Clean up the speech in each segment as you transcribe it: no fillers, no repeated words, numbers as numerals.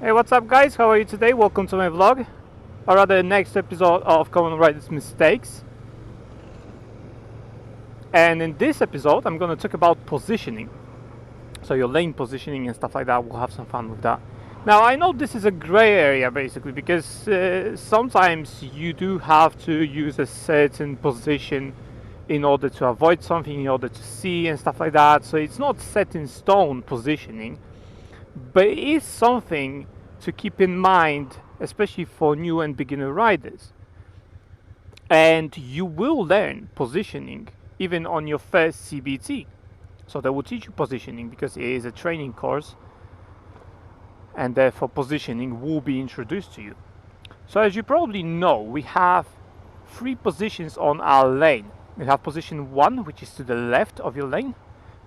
Hey, what's up guys? How are you today? Welcome to my vlog, or rather next episode of Common Riders Mistakes. And in this episode I'm going to talk about positioning. So your lane positioning and stuff like that, we'll have some fun with that. Now I know this is a gray area basically because sometimes you do have to use a certain position in order to avoid something, in order to see and stuff like that. So it's not set in stone positioning, but it is something to keep in mind, especially for new and beginner riders. And you will learn positioning even on your first CBT. So they will teach you positioning because it is a training course, and therefore positioning will be introduced to you. So as you probably know, we have three positions on our lane. We have position 1, which is to the left of your lane,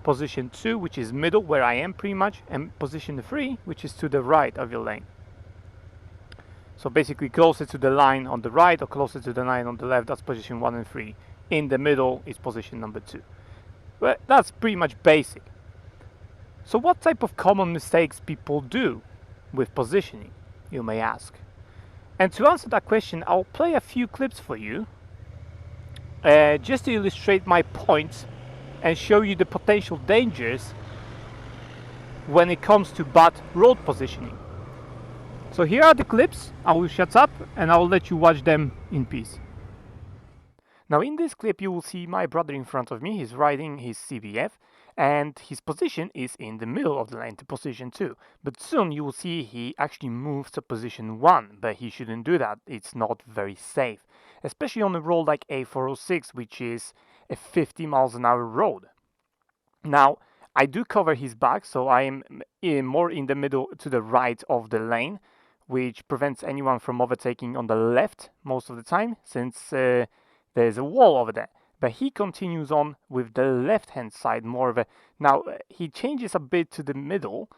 position 2, which is middle, where I am pretty much, and position 3, which is to the right of your lane. So basically closer to the line on the right or closer to the line on the left, that's position 1 and 3. In the middle is position number 2. Well, that's pretty much basic. So what type of common mistakes people do with positioning, you may ask? And to answer that question, I'll play a few clips for you, just to illustrate my points and show you the potential dangers when it comes to bad road positioning. So here are the clips. I will shut up and I will let you watch them in peace. Now in this clip you will see my brother in front of me. He's riding his CBF and his position is in the middle of the lane to position 2. But soon you will see he actually moves to position 1, but he shouldn't do that. It's not very safe, especially on a road like A406, which is a 50 miles an hour road. Now I do cover his back, so I am more in the middle to the right of the lane, which prevents anyone from overtaking on the left most of the time, since there's a wall over there. But he continues on with the left hand side, more of a... Now he changes a bit to the middle,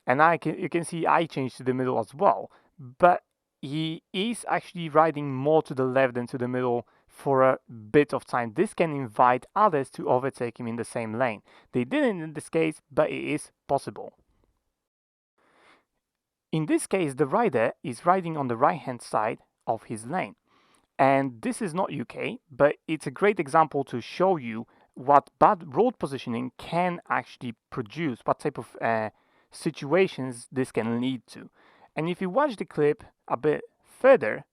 and you can see I change to the middle as well, but he is actually riding more to the left than to the middle for a bit of time. This can invite others to overtake him in the same lane. They didn't in this case, but it is possible. In this case, the rider is riding on the right hand side of his lane. And this is not UK, but it's a great example to show you what bad road positioning can actually produce, what type of situations this can lead to. And if you watch the clip a bit further,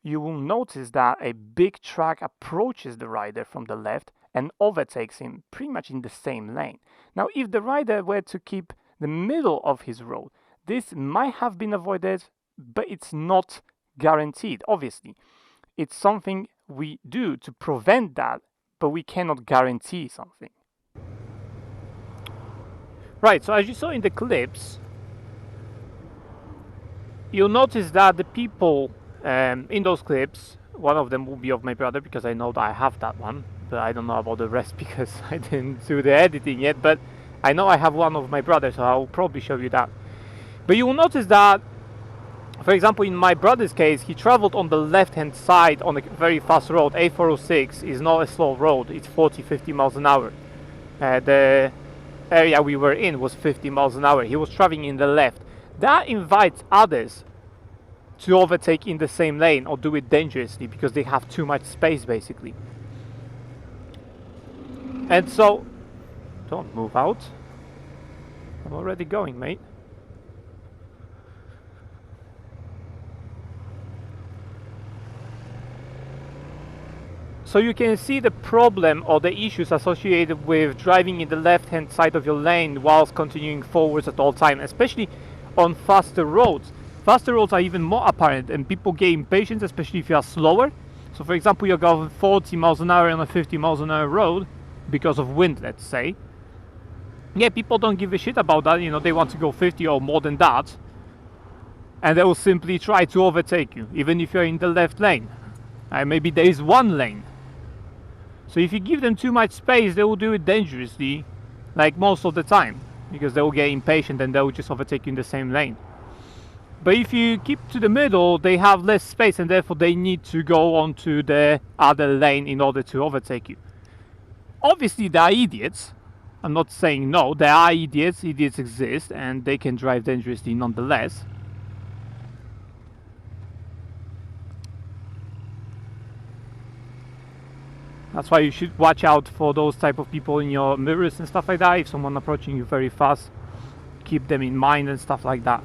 you will notice that a big truck approaches the rider from the left and overtakes him pretty much in the same lane. Now, if the rider were to keep the middle of his road, this might have been avoided, but it's not guaranteed, obviously. It's something we do to prevent that, but we cannot guarantee something. Right, so as you saw in the clips, you'll notice that the people in those clips, one of them will be of my brother because I know that I have that one, but I don't know about the rest because I didn't do the editing yet, but I know I have one of my brother, so I'll probably show you that. But you will notice that, for example, in my brother's case, he traveled on the left-hand side on a very fast road. A406 is not a slow road, it's 40-50 miles an hour. The area we were in was 50 miles an hour. He was traveling in the left. That invites others to overtake in the same lane or do it dangerously because they have too much space, basically. And so, don't move out. I'm already going, mate. So you can see the problem or the issues associated with driving in the left-hand side of your lane whilst continuing forwards at all times, especially on faster roads. Faster roads are even more apparent and people get impatient, especially if you are slower. So for example, you're going 40 miles an hour on a 50 miles an hour road because of wind, let's say. Yeah, people don't give a shit about that, you know, they want to go 50 or more than that. And they will simply try to overtake you, even if you're in the left lane. Maybe there is one lane. So if you give them too much space, they will do it dangerously, like most of the time, because they will get impatient and they will just overtake you in the same lane. But if you keep to the middle, they have less space and therefore they need to go onto the other lane in order to overtake you. Obviously, they are idiots, I'm not saying no. There are idiots. Idiots exist, and they can drive dangerously nonetheless. That's why you should watch out for those type of people in your mirrors and stuff like that. If someone approaching you very fast, keep them in mind and stuff like that.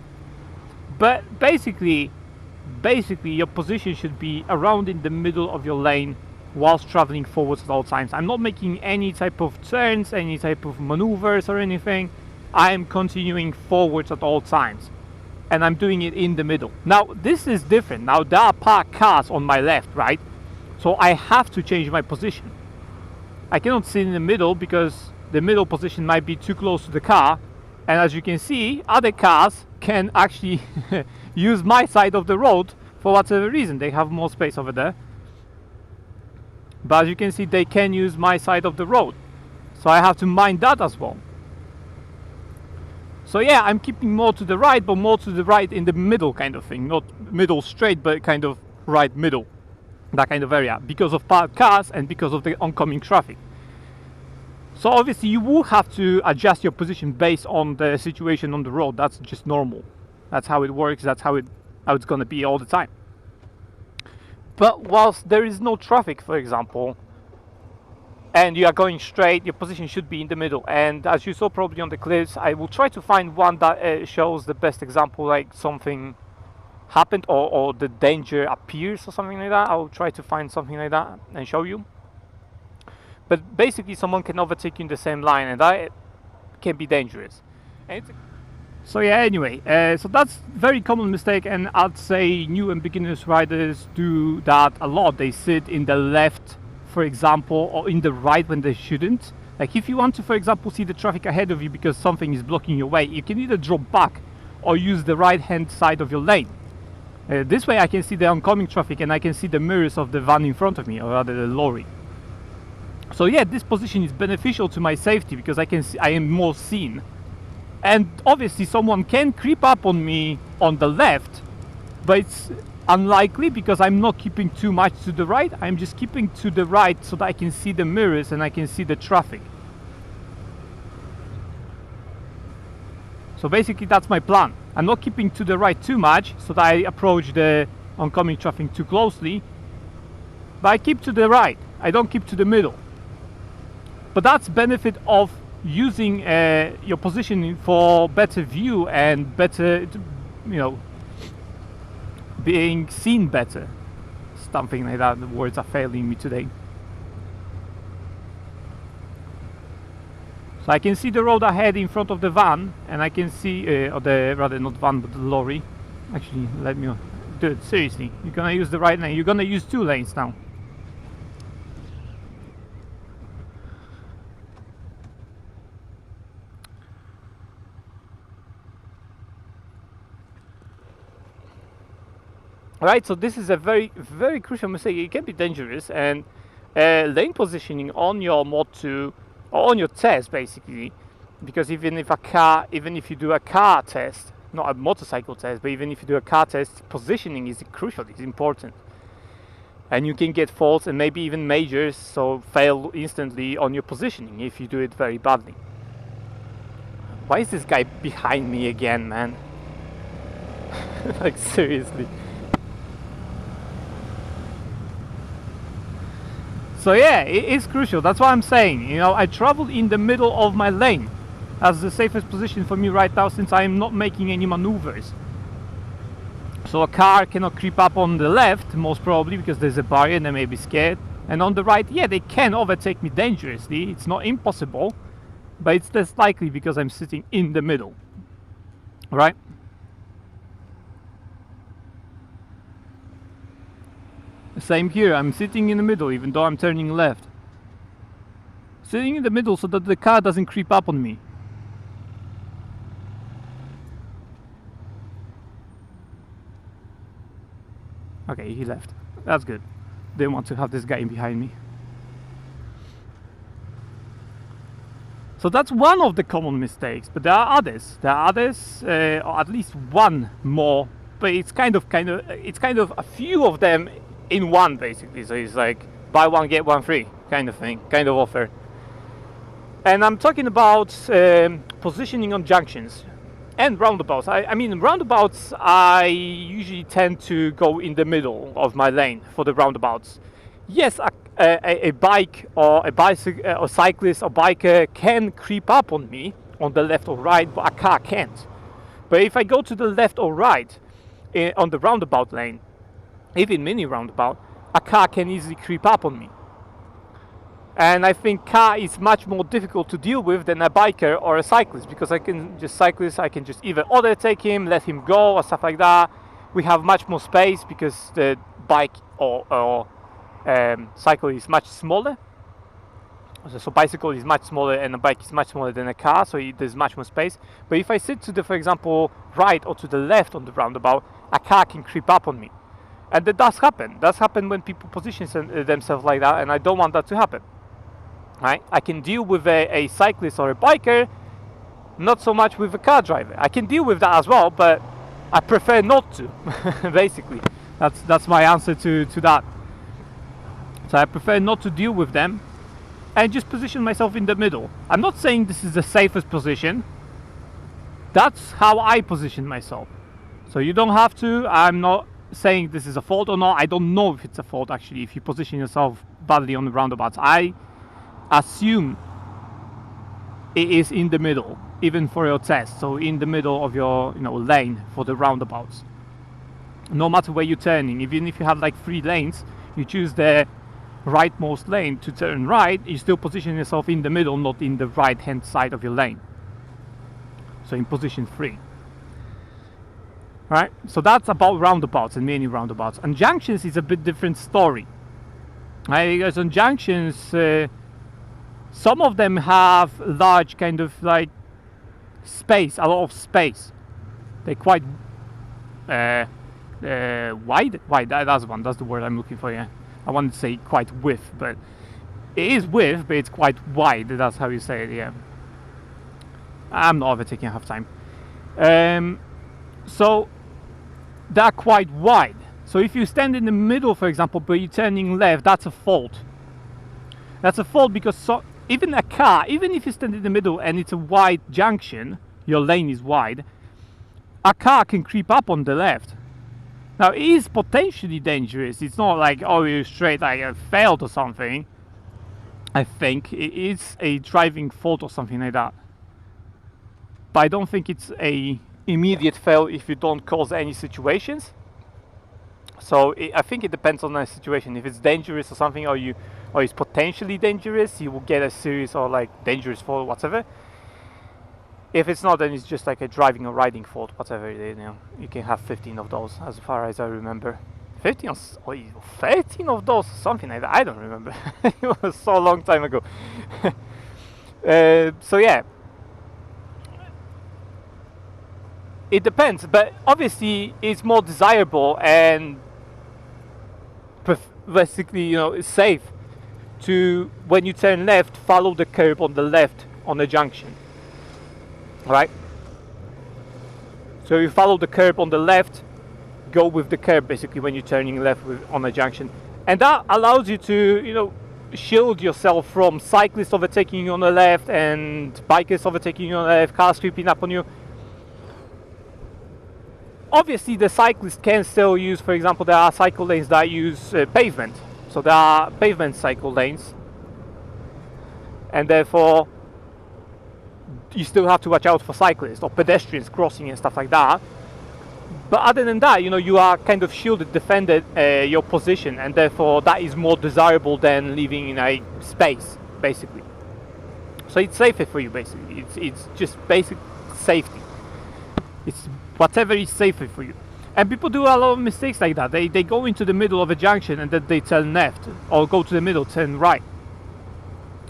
But basically your position should be around in the middle of your lane whilst traveling forwards at all times. I'm not making any type of turns, any type of maneuvers or anything. I am continuing forwards at all times, and I'm doing it in the middle. Now this is different. Now there are parked cars on my left, right? So I have to change my position. I cannot sit in the middle because the middle position might be too close to the car, and as you can see, other cars can actually use my side of the road for whatever reason. They have more space over there, but as you can see, they can use my side of the road, so I have to mind that as well. So yeah, I'm keeping more to the right, but more to the right in the middle kind of thing. Not middle straight, but kind of right middle, that kind of area, because of parked cars and because of the oncoming traffic. So obviously you will have to adjust your position based on the situation on the road. That's just normal. That's how it works. That's how it's going to be all the time. But whilst there is no traffic, for example, and you are going straight, your position should be in the middle. And as you saw probably on the clips, I will try to find one that shows the best example, like something happened or the danger appears or something like that. I'll try to find something like that and show you. But basically someone can overtake you in the same line, and that can be dangerous. So yeah, anyway, so that's very common mistake, and I'd say new and beginners riders do that a lot. They sit in the left, for example, or in the right when they shouldn't. Like if you want to, for example, see the traffic ahead of you because something is blocking your way, you can either drop back or use the right hand side of your lane. This way I can see the oncoming traffic and I can see the mirrors of the van in front of me, or rather the lorry. So yeah, this position is beneficial to my safety because I can see, I am more seen. And obviously someone can creep up on me on the left, but it's unlikely because I'm not keeping too much to the right. I'm just keeping to the right so that I can see the mirrors and I can see the traffic. So basically that's my plan. I'm not keeping to the right too much so that I approach the oncoming traffic too closely, but I keep to the right. I don't keep to the middle. But that's benefit of using your positioning for better view and better, you know, being seen better. Something like that. The words are failing me today. So I can see the road ahead in front of the van, and I can see, or the, rather not van, but the lorry. Actually, let me, dude, seriously, you're gonna use the right lane. You're gonna use 2 lanes now. Right, so this is a very, very crucial mistake. It can be dangerous, and lane positioning on your Mod 2 or on your test, basically, because even if you do a car test, not a motorcycle test, but even if you do a car test, positioning is crucial. It's important, and you can get faults and maybe even majors, so fail instantly on your positioning if you do it very badly. Why is this guy behind me again, man? Like seriously. So yeah, it is crucial. That's what I'm saying. You know, I travel in the middle of my lane as the safest position for me right now, since I am not making any maneuvers. So a car cannot creep up on the left, most probably, because there's a barrier and they may be scared. And on the right, yeah, they can overtake me dangerously. It's not impossible, but it's less likely because I'm sitting in the middle. Right? Same here, I'm sitting in the middle even though I'm turning left. Sitting in the middle so that the car doesn't creep up on me. Okay, he left. That's good. Didn't want to have this guy behind me. So that's one of the common mistakes, but there are others. There are others, or at least one more, but it's kind of a few of them in one, basically. So it's like buy one get one free kind of thing, kind of offer. And I'm talking about positioning on junctions and roundabouts. I mean, roundabouts, I usually tend to go in the middle of my lane for the roundabouts. Yes, a bike or a bicycle or cyclist or biker can creep up on me on the left or right, but a car can't. But if I go to the left or right on the roundabout lane, even mini roundabout, a car can easily creep up on me. And I think car is much more difficult to deal with than a biker or a cyclist, because I can just either overtake him, let him go, or stuff like that. We have much more space because the bike or cycle is much smaller. So bicycle is much smaller and a bike is much smaller than a car, so there's much more space. But if I sit to the, for example, right or to the left on the roundabout, a car can creep up on me. And that does happen. Does happen when people position themselves like that, and I don't want that to happen. Right? I can deal with a cyclist or a biker, not so much with a car driver. I can deal with that as well, but I prefer not to. Basically, that's my answer to that. So I prefer not to deal with them and just position myself in the middle. I'm not saying this is the safest position. That's how I position myself. So you don't have to. I'm not saying this is a fault or not. I don't know if it's a fault actually if you position yourself badly on the roundabouts. I assume it is in the middle, even for your test. So in the middle of your lane for the roundabouts. No matter where you're turning, even if you have like 3 lanes, you choose the rightmost lane to turn right, you still position yourself in the middle, not in the right hand side of your lane. So in position 3. Right? So that's about roundabouts and mini roundabouts. And junctions is a bit different story. Right? Because on junctions, some of them have large kind of like space, a lot of space. They're quite wide. That's the word I'm looking for. Yeah, I wanted to say quite width, but it is width, but it's quite wide. That's how you say it. Yeah, I'm not overtaking half time. So they're quite wide. So if you stand in the middle, for example, but you're turning left, that's a fault. That's a fault because even a car, even if you stand in the middle and it's a wide junction, your lane is wide, a car can creep up on the left. Now it is potentially dangerous. It's not like, oh, you're straight, like I failed or something. I think it is a driving fault or something like that. But I don't think it's a immediate fail if you don't cause any situations. So I think it depends on the situation. If it's dangerous or something, or it's potentially dangerous, you will get a serious or like dangerous fault, whatever. If it's not, then it's just like a driving or riding fault, whatever it is. You can have 15 of those, as far as I remember. 15 or 13 of those, something like that. I don't remember. It was so long time ago. So yeah. It depends, but obviously it's more desirable and basically, it's safe to, when you turn left, follow the curb on the left on the junction. Right? So you follow the curb on the left, go with the curb basically when you're turning left on a junction, and that allows you to, shield yourself from cyclists overtaking you on the left and bikers overtaking you on the left, cars creeping up on you. Obviously, the cyclist can still use, for example, there are cycle lanes that use pavement. So there are pavement cycle lanes. And therefore, you still have to watch out for cyclists or pedestrians crossing and stuff like that. But other than that, you are kind of shielded, defended your position. And therefore, that is more desirable than living in a space, basically. So it's safer for you, basically. It's just basic safety. It's whatever is safer for you. And people do a lot of mistakes like that. They go into the middle of a junction and then they turn left, or go to the middle, turn right.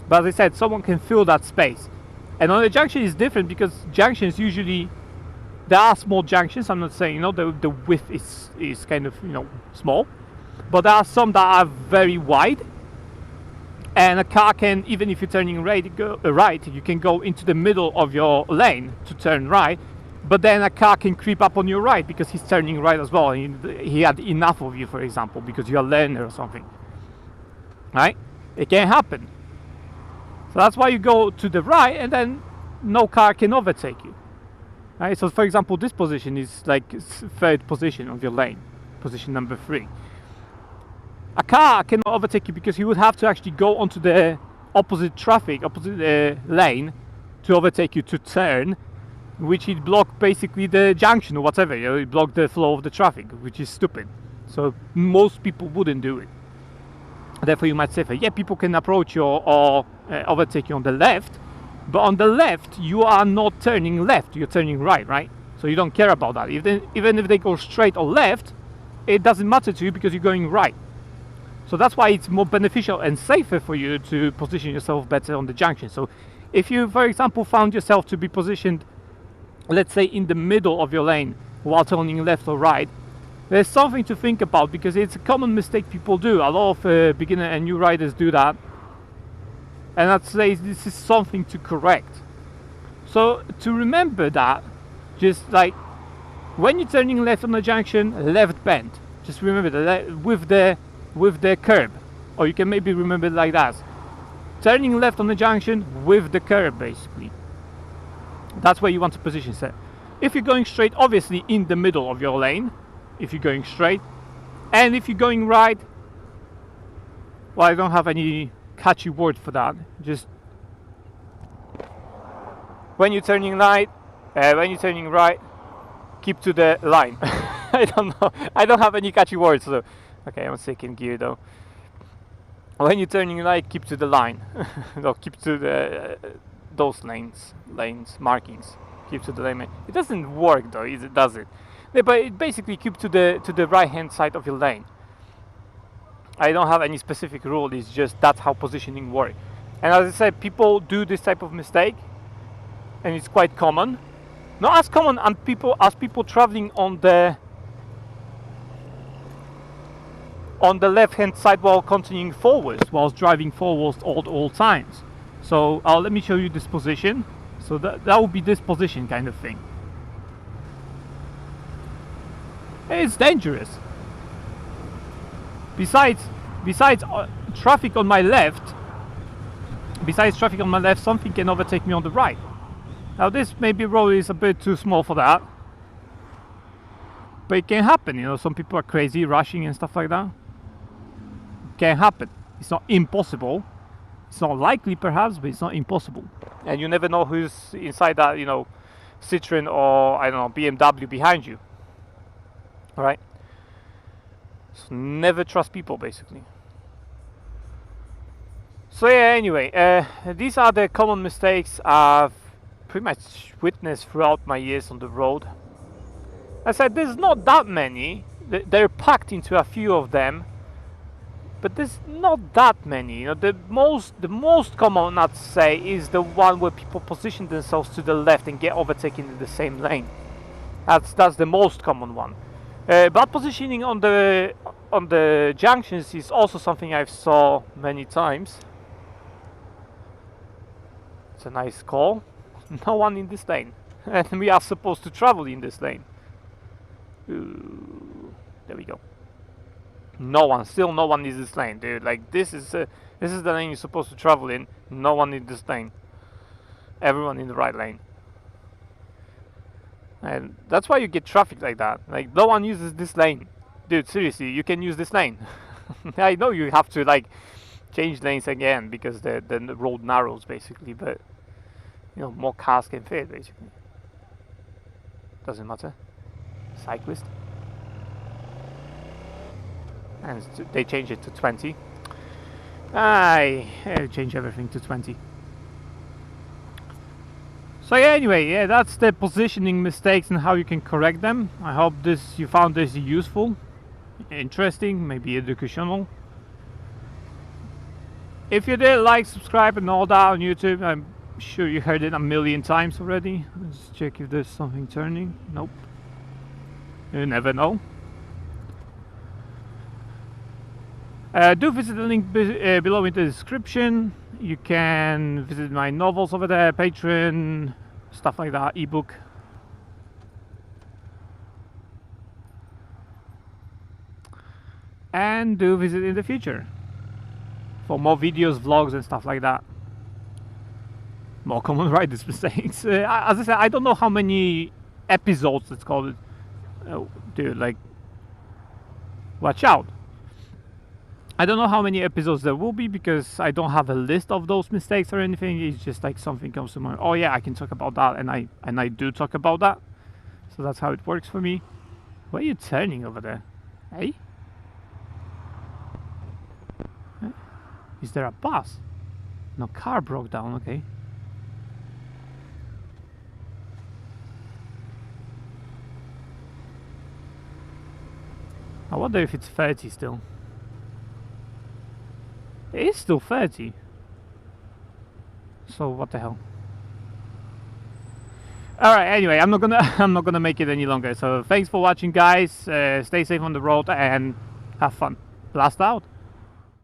But as I said, someone can fill that space. And on a junction is different because junctions usually, there are small junctions. I'm not saying, the width is kind of, small. But there are some that are very wide. And a car can, even if you're turning right, you can go into the middle of your lane to turn right. But then a car can creep up on your right because he's turning right as well. He had enough of you, for example, because you're a learner or something. Right? It can happen. So that's why you go to the right, and then no car can overtake you. Right? So for example, this position is like third position of your lane, position number 3. A car cannot overtake you because you would have to actually go onto the opposite lane to overtake you, to turn, which it block basically the junction or whatever. It block the flow of the traffic, which is stupid. So most people wouldn't do it. Therefore, you might say, yeah, people can approach you or overtake you on the left, but on the left you are not turning left, you're turning right? So you don't care about that. Even if they go straight or left, it doesn't matter to you because you're going right. So that's why it's more beneficial and safer for you to position yourself better on the junction. So if you, for example, found yourself to be positioned, let's say, in the middle of your lane while turning left or right, there's something to think about, because it's a common mistake people do. A lot of beginner and new riders do that. And I'd say this is something to correct. So to remember that, just like when you're turning left on the junction, left bend. Just remember that with the curb, or you can maybe remember it like that: turning left on the junction with the curb, basically. That's where you want to position yourself. If you're going straight, obviously in the middle of your lane, if you're going straight. And if you're going right, well, I don't have any catchy word for that. Just when you're turning right, keep to the line. I don't know. I don't have any catchy words. So, okay, I'm second gear though. When you're turning right, keep to the line. No, keep to the those lanes markings. Keep to the lane. It doesn't work though, does it? Yeah, but it basically keep to the right hand side of your lane. I don't have any specific rule. It's just that's how positioning works. And as I said, people do this type of mistake, and it's quite common. Not as common as people traveling on the left hand side while continuing forwards, whilst driving forwards at all times. So let me show you this position. So that would be this position kind of thing. It's dangerous. Besides traffic on my left, something can overtake me on the right. Now this maybe road is a bit too small for that, but it can happen. Some people are crazy, rushing and stuff like that. It can happen. It's not impossible. It's not likely perhaps, but it's not impossible. And you never know who's inside that, Citroen or, I don't know, BMW behind you. Alright? So never trust people, basically. So yeah, anyway, these are the common mistakes I've pretty much witnessed throughout my years on the road. I said there's not that many. They're packed into a few of them, but there's not that many. The most common, I'd say, is the one where people position themselves to the left and get overtaken in the same lane. That's the most common one. But positioning on the junctions is also something I've saw many times. It's a nice call. No one in this lane, and we are supposed to travel in this lane. Ooh, there we go. Still no one in this lane, dude. Like this is the lane you're supposed to travel in. No one in this lane. Everyone in the right lane. And that's why you get traffic like that. Like no one uses this lane, dude. Seriously, you can use this lane. I know you have to change lanes again because the road narrows basically, but more cars can fit basically. Doesn't matter. Cyclist. And they change it to 20. I change everything to 20. So yeah, anyway, that's the positioning mistakes and how you can correct them. I hope you found this useful, interesting, maybe educational. If you did, like, subscribe and all that on YouTube. I'm sure you heard it a million times already. Let's check if there's something turning. Nope. You never know. Do visit the link below in the description. You can visit my novels over there, Patreon, stuff like that, ebook. And do visit in the future for more videos, vlogs and stuff like that. more common riders' mistakes. As I said, I don't know how many episodes it's called. Dude, like, watch out. I don't know how many episodes there will be because I don't have a list of those mistakes or anything. It's just like something comes to mind. Oh yeah, I can talk about that, and I do talk about that. So that's how it works for me. Where are you turning over there? Hey? Is there a bus? No, car broke down, okay. I wonder if it's 30 still. It is still 30. So what the hell? Alright, anyway, I'm not gonna make it any longer. So thanks for watching, guys. Stay safe on the road and have fun. Blast out.